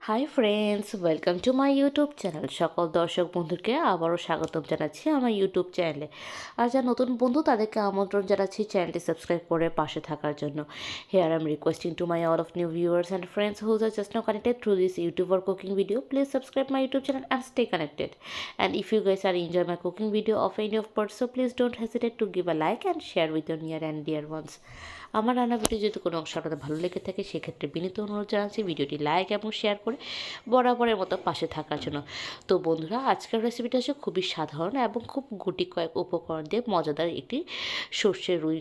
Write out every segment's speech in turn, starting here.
Hi friends, welcome to my YouTube channel. সকল দর্শক বন্ধুকে আবারও স্বাগতম জানাচ্ছি আমার ইউটিউব চ্যানেলে। আর যারা নতুন বন্ধু তাদেরকে আমন্ত্রণ জানাচ্ছি চ্যানেলটি সাবস্ক্রাইব করে পাশে থাকার জন্য। Here I am requesting to my all of new viewers and friends whose are just now connected through this YouTube or cooking video. Please subscribe my YouTube channel and stay connected. And if you guys are enjoy my cooking video of any of parts, so please don't hesitate to give a like and share with your near and dear ones. আমার রান্না video যদি কোনো অংশ আপনাদের ভালো লেগে থাকে সেক্ষেত্রে বিনীত অনুরোধ জানাচ্ছি ভিডিওটি লাইক এবং শেয়ার করে বরাবরের মতো পাশে থাকার জন্য। তো বন্ধুরা, আজকের রেসিপিটা হচ্ছে খুবই সাধারণ এবং খুব গুটি কয়েক উপকরণ দিয়ে মজাদার একটি সর্ষের রুই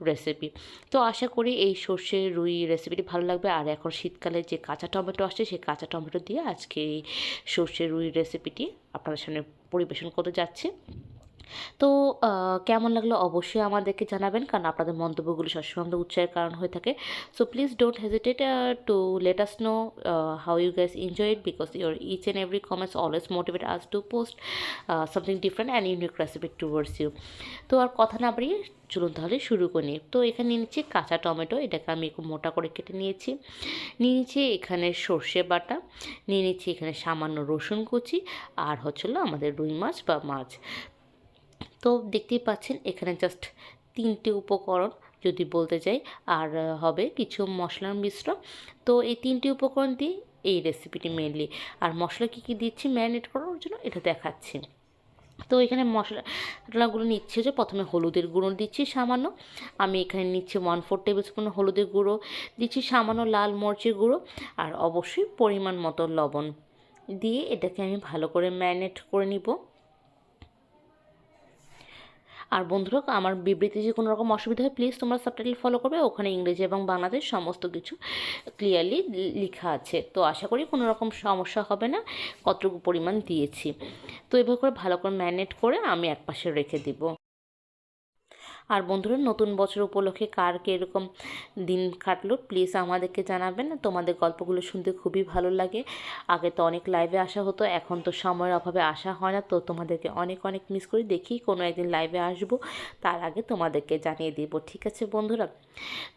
রেসিপি। তো আশা করি এই সর্ষের রুই রেসিপিটি ভালো লাগবে। আর এখন শীতকালে যে কাঁচা টমেটো আসছে সেই কাঁচা টমেটো দিয়ে আজকে এই সর্ষের রুই রেসিপিটি আপনাদের সামনে পরিবেশন করতে যাচ্ছি। তো কেমন লাগলো অবশ্যই আমাদেরকে জানাবেন, কারণ আপনাদের মন্তব্যগুলো সবসময় আমাদের উৎসাহের কারণ হয়ে থাকে। So please don't hesitate to let us know how you guys enjoy it, because your each and every comments always motivate us to post something different and unique recipe towards you. তো আর কথা না বাড়িয়ে চলুন তাহলে শুরু করে নিই। তো এখানে নিয়ে নিচ্ছি কাঁচা টমেটো, এটাকে আমি একটু মোটা করে কেটে নিয়েছি। নিয়ে নিচ্ছি এখানে সর্ষে বাটা, নিয়ে নিচ্ছি এখানে সামান্য রসুন কুচি, আর হচ্ছিলো আমাদের রুই মাছ বা মাছ। তো দেখতেই পাচ্ছেন এখানে জাস্ট তিনটে উপকরণ যদি বলতে চাই, আর হবে কিছু মশলার মিশ্রণ। তো এই তিনটি উপকরণ দিয়ে এই রেসিপিটি মেনলি। আর মশলা কী কী দিচ্ছি ম্যারিনেট করার জন্য এটা দেখাচ্ছি। তো এখানে মশলাগুলো নিচ্ছি যে প্রথমে হলুদের গুঁড়ো দিচ্ছি সামান্য, আমি এখানে নিচ্ছি 1/4 টেবিল স্পুন হলুদের গুঁড়ো, দিচ্ছি সামান্য লাল মরিচের গুঁড়ো, আর অবশ্যই পরিমাণ মতো লবণ দিয়ে এটাকে আমি ভালো করে ম্যারিনেট করে নিব। আর বন্ধুরা, আমার বিবৃতি যে কোনো রকম অসুবিধা হয় প্লিজ তোমরা সাবটাইটেল ফলো করবে, ওখানে ইংরেজি এবং বাংলাদেশ সমস্ত কিছু ক্লিয়ারলি লেখা আছে। তো আশা করি কোনো রকম সমস্যা হবে না কতটুকু পরিমাণ দিয়েছি। তো এভাবে করে ভালো করে ম্যারিনেট করে আমি একপাশে রেখে দিব। আর বন্ধুরা, নতুন বছর উপলক্ষে কার কীরকম দিন কাটলো প্লিজ আমাদেরকে জানাবেন। তোমাদের গল্পগুলো শুনতে খুবই ভালো লাগে। আগে তো অনেক লাইভে আসা হতো, এখন তো সময়ের অভাবে আসা হয় না। তো তোমাদেরকে অনেক অনেক মিস করি। দেখি কোনো একদিন লাইভে আসবো, তার আগে তোমাদেরকে জানিয়ে দিব। ঠিক আছে বন্ধুরা?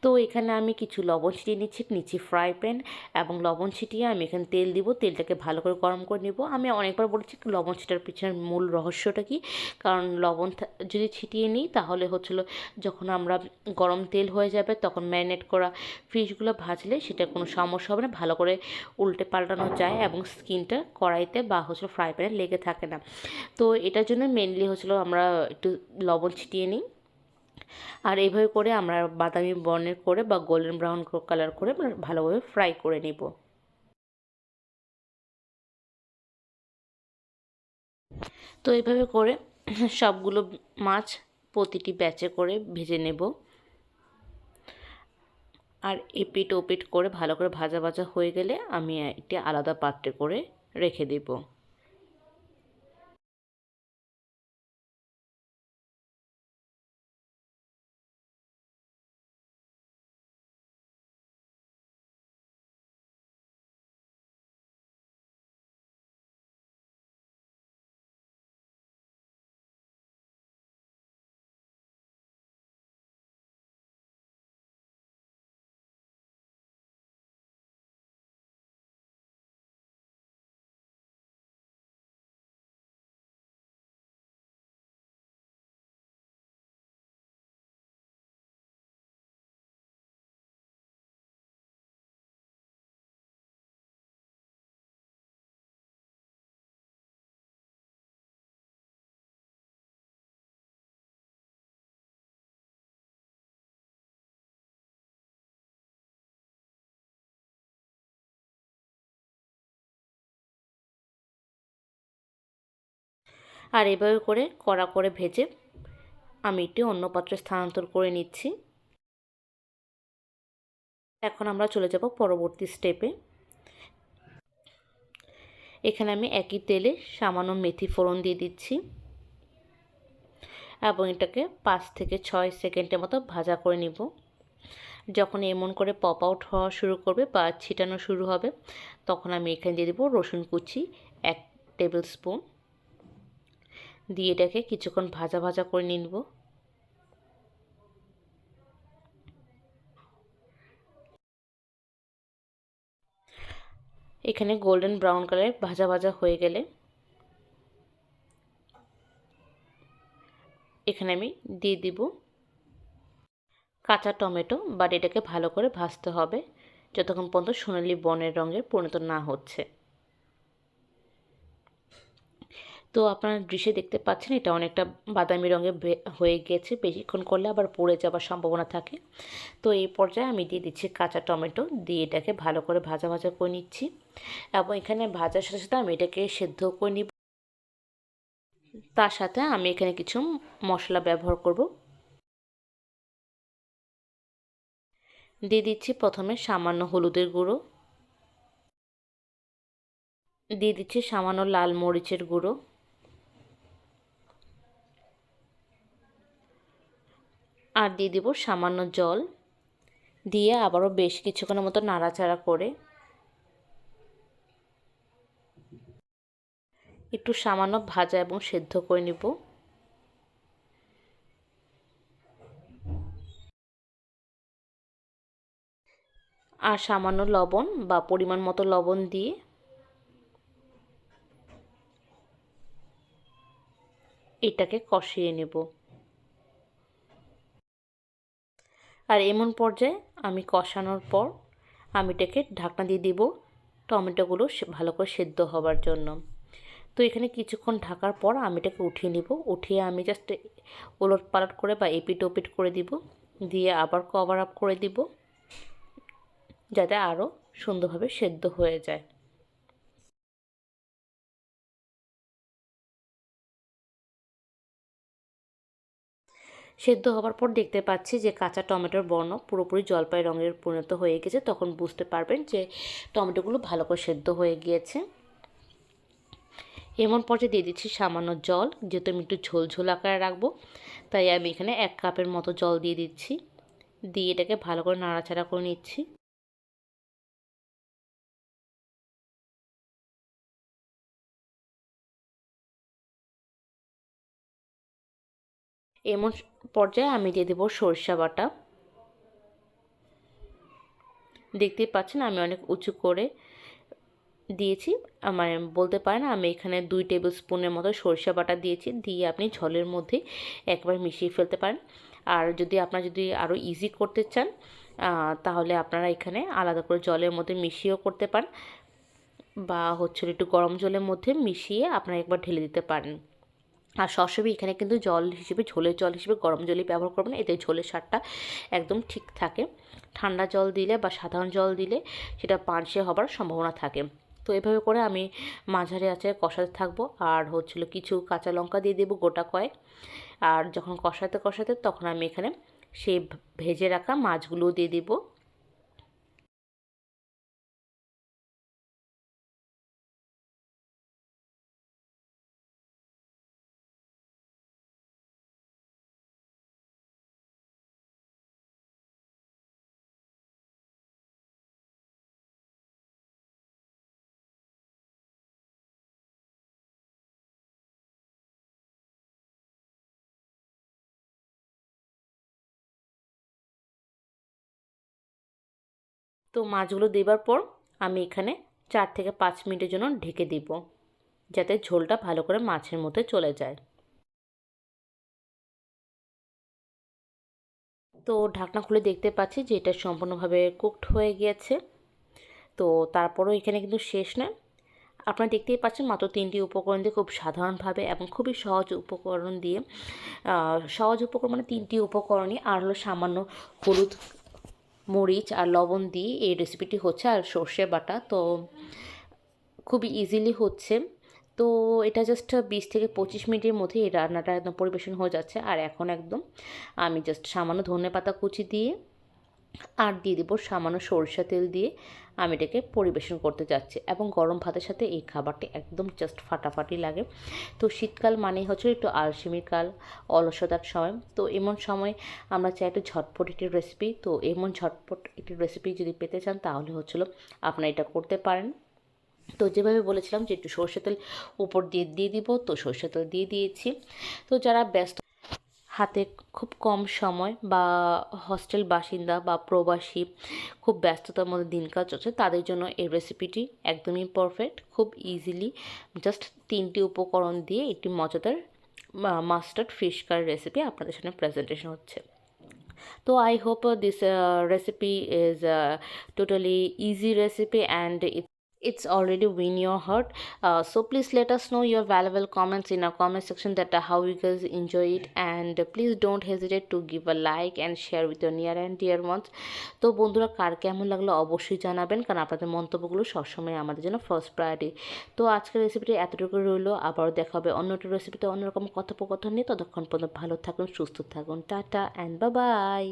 তো এখানে আমি কিছু লবণ ছিটিয়ে নিচ্ছি ফ্রাই প্যান, এবং লবণ ছিটিয়ে আমি এখানে তেল দিব। তেলটাকে ভালো করে গরম করে নিব। আমি অনেকবার বলেছি লবণ ছিটার পিছনের মূল রহস্যটা কি, কারণ লবণ যদি ছিটিয়ে নিই তাহলে হচ্ছিলো যখন আমরা গরম তেল হয়ে যাবে তখন ম্যারিনেট করা ফিশগুলো ভাজলে সেটা কোনো সমস্যা হবে না, ভালো করে উল্টে পাল্টানো যায় এবং স্কিনটা কড়াইতে বা হচ্ছিলো ফ্রাই প্যানে লেগে থাকে না। তো এটার জন্য মেনলি হচ্ছিলো আমরা একটু লবণ ছিটিয়ে নিই। আর এইভাবে করে আমরা বাদামি বর্ণের করে বা গোল্ডেন ব্রাউন কালার করে ভালোভাবে ফ্রাই করে নিব। তো এইভাবে করে সবগুলো মাছ প্রতিটি ব্যাচে করে ভেজে নেব। আর এপিট ওপিট করে ভালো করে ভাজা ভাজা হয়ে গেলে আমি একটি আলাদা পাত্রে করে রেখে দেব। আর এভাবে করে কড়া করে ভেজে আমি এটি অন্য পাত্রে স্থানান্তর করে নিচ্ছি। এখন আমরা চলে যাব পরবর্তী স্টেপে। এখানে আমি একই তেলে সামান্য মেথি ফোড়ন দিয়ে দিচ্ছি এবং এটাকে 5 থেকে 6 সেকেন্ডের মতো ভাজা করে নিব। যখন এমন করে পপ আউট হওয়া শুরু করবে বা ছিটানো শুরু হবে তখন আমি এখানে দিয়ে দেবো রসুন কুচি 1 টেবিল স্পুন, দিয়ে এটাকে কিছুক্ষণ ভাজা ভাজা করে নিব। এখানে গোল্ডেন ব্রাউন কালার ভাজা ভাজা হয়ে গেলে এখানে আমি দিয়ে দিব কাঁচা টমেটো, বাট এটাকে ভালো করে ভাজতে হবে যতক্ষণ পর্যন্ত সোনালি বর্ণের রঙে পরিণত না হচ্ছে। তো আপনারা দৃশ্যে দেখতে পাচ্ছেন এটা অনেকটা বাদামি রঙে হয়ে গেছে, বেশিক্ষণ করলে আবার পুড়ে যাওয়ার সম্ভাবনা থাকে। তো এই পর্যায়ে আমি দিয়ে দিচ্ছি কাঁচা টমেটো, দিয়ে এটাকে ভালো করে ভাজা ভাজা করে নিচ্ছি। এবং এখানে ভাজার সাথে সাথে আমি এটাকে সেদ্ধ করে নিব। তার সাথে আমি এখানে কিছু মশলা ব্যবহার করব। দিয়ে দিচ্ছি প্রথমে সামান্য হলুদের গুঁড়ো, দিয়ে দিচ্ছি সামান্য লাল মরিচের গুঁড়ো, আর দিয়ে দিব সামান্য জল, দিয়ে আবারও বেশ কিছুক্ষণের মতো নাড়াচাড়া করে একটু সামান্য ভাজা এবং সেদ্ধ করে নিব। আর সামান্য লবণ বা পরিমাণ মতো লবণ দিয়ে এটাকে কষিয়ে নেব। আর এমন পর্যায়ে আমি কষানোর পর আমি এটাকে ঢাকনা দিয়ে দিব টমেটোগুলো ভালো করে সেদ্ধ হবার জন্য। তো এখানে কিছুক্ষণ ঢাকার পর আমি এটাকে উঠিয়ে নিব। উঠিয়ে আমি জাস্ট ওলট পালট করে বা এপিট ওপিট করে দিব, দিয়ে আবার কভার আপ করে দিব যাতে আরও সুন্দরভাবে সেদ্ধ হয়ে যায়। সেদ্ধ হওয়ার পর দেখতে পাচ্ছি যে কাঁচা টমেটোর বর্ণ পুরোপুরি জলপাই রঙের পরিণত হয়ে গেছে। তখন বুঝতে পারবেন যে টমেটোগুলো ভালো করে সেদ্ধ হয়ে গিয়েছে। এমন পর্যায়ে দিয়ে দিচ্ছি সামান্য জল, যেহেতু আমি একটু ঝোল ঝোল আকারে রাখবো তাই আমি এখানে 1 কাপের মতো জল দিয়ে দিচ্ছি। দিয়ে এটাকে ভালো করে নাড়াচাড়া করে নিচ্ছি। এমন পর্যায়ে আমি দিয়ে দেবো সরিষা বাটা। দেখতেই পাচ্ছেন আমি অনেক উঁচু করে দিয়েছি, মানে বলতে পারেন আমি এখানে 2 টেবিল স্পুনের মতো সরিষা বাটা দিয়েছি। দিয়ে আপনি ঝোলের মধ্যে একবারে মিশিয়ে ফেলতে পারেন। আর যদি আরও ইজি করতে চান তাহলে আপনারা এখানে আলাদা করে জলের মধ্যে মিশিয়েও করতে পারেন, বা একটু গরম জলের মধ্যে মিশিয়ে আপনারা একবার ঢেলে দিতে পারেন। আর সবসময় এখানে কিন্তু জল হিসেবে, ঝোলের জল হিসেবে গরম জলই ব্যবহার করবেন, এতে ঝোলের স্বাদটা একদম ঠিক থাকে। ঠান্ডা জল দিলে বা সাধারণ জল দিলে সেটা পানসে হবার সম্ভাবনা থাকে। তো এভাবে করে আমি মাঝারি আঁচে কষাতে থাকবো। আর কিছু কাঁচা লঙ্কা দিয়ে দেবো গোটা কয়েক। আর যখন কষাতে কষাতে তখন আমি এখানে সেই ভেজে রাখা মাছগুলোও দিয়ে দেবো। তো মাছগুলো দেবার পর আমি এখানে 4 থেকে 5 মিনিটের জন্য ঢেকে দিব, যাতে ঝোলটা ভালো করে মাছের মধ্যে চলে যায়। তো ঢাকনা খুলে দেখতে পাচ্ছি যে এটা সম্পূর্ণভাবে কুকড হয়ে গিয়েছে। তো তারপরেও এখানে কিন্তু শেষ নয়। আপনারা দেখতেই পাচ্ছেন মাত্র 3টি উপকরণ দিয়ে খুব সাধারণভাবে এবং খুবই সহজ উপকরণ দিয়ে, সহজ উপকরণ মানে 3টি উপকরণই, আর হলো সামান্য হলুদ, মরিচ আর লবণ দিয়ে এই রেসিপিটি হচ্ছে, আর সর্ষে বাটা। তো খুবই ইজিলি হচ্ছে। তো এটা জাস্ট 20 থেকে 25 মিনিটের মধ্যে এই রান্নাটা একদম পরিবেশন হয়ে যাচ্ছে। আর এখন একদম আমি জাস্ট সামান্য ধনেপাতা কুচি দিয়ে আর দিয়ে দেবো সামান্য সরিষা তেল দিয়ে আমি এটাকে পরিবেশন করতে যাচ্ছি। এবং গরম ভাতের সাথে এই খাবারটি একদম জাস্ট ফাটাফাটি লাগে। তো শীতকাল মানেই হচ্ছে একটু আলসেমির কাল, অলসতার সময়। তো এমন সময় আমরা চাই একটু ঝটপট একটি রেসিপি। তো এমন ঝটপট একটি রেসিপি যদি পেতে চান তাহলে আপনারা এটা করতে পারেন। তো যেভাবে বলেছিলাম যে একটু সরষে তেল উপর দিয়ে দিব, তো সরষে তেল দিয়ে দিয়েছি। তো যারা ব্যস্ত হাতে খুব কম সময় বা হস্টেল বাসিন্দা বা প্রবাসী খুব ব্যস্ততার মধ্যে দিন কাজ চলছে তাদের জন্য এই রেসিপিটি একদমই পারফেক্ট। খুব ইজিলি জাস্ট 3টি উপকরণ দিয়ে একটি মজাদার মাস্টার্ড ফিশ কারি রেসিপি আপনাদের সামনে প্রেজেন্টেশন হচ্ছে। So I hope this recipe is a totally easy recipe and it's already win your heart. So please let us know your valuable comments in our comment section that how you guys enjoy it, and please don't hesitate to give a like and share with your near and dear ones. তো বন্ধুরা কার কেমন লাগলো অবশ্যই জানাবেন, কারণ আপনাদের মন্তব্যগুলো সবসময় আমাদের জন্য ফার্স্ট প্রায়োরিটি। তো আজকের রেসিপিটি এতটুকু রইলো, আবারও দেখা হবে অন্য একটা রেসিপিতে অন্যরকম কথোপকথন নিয়ে। ততক্ষণ পর্যন্ত ভালো থাকুন, সুস্থ থাকুন, টাটা অ্যান্ড বাই বাই।